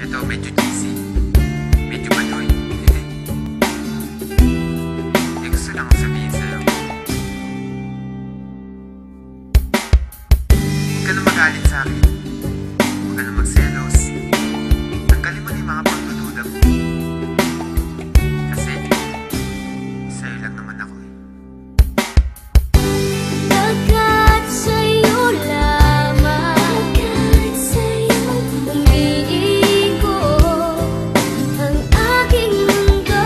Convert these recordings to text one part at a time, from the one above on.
Ito medyo cheesy, medyo baduy. May gusto lang akong sabihin sa'yo. Huwag ka na magalit sa'kin. Huwag ka na magselos. Tanggalin mo na yung mga pagdududa mo. Kasi sa'yo lang naman ako eh. Agad sa'yo lamang, agad sa'yo umiikot ang aking mundo.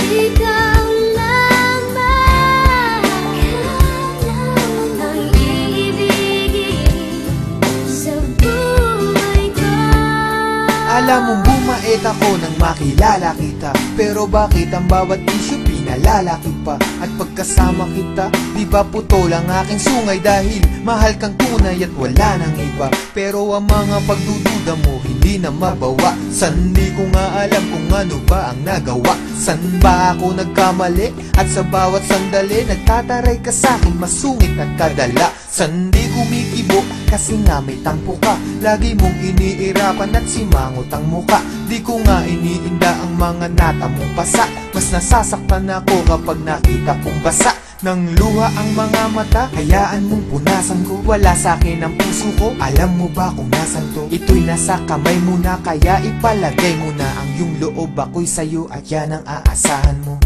Ikaw lamang ang iibigin sa buhay ko. Alam mong bumait ako nang makilala kita, pero bakit ang bawat isyu pinalalaki pa? At pagkasama kita, di ba putol ang aking sungay? Dahil mahal kang tunay at wala nang iba. Pero ang mga pagdududa mo hindi na mabawa. San di ko nga alam kung ano ba ang nagawa. San ba ako nagkamali? At sa bawat sandali nagtataray ka sa'kin, masungit at kadala. San di kumikibo? Kasi nga may tampo ka. Lagi mong iniirapan at simangot ang muka. Di ko nga iniinda ang mga nata mong pasa. Mas nasasaktan ako kapag nakita kong basa ng luha ang mga mata. Hayaan mong punasan ko, wala sa'kin ang puso ko. Alam mo ba kung nasan to? Ito'y nasa kamay mo na, kaya ipalagay mo na ang iyong loob. Ako'y sa'yo at yan ang aasahan mo.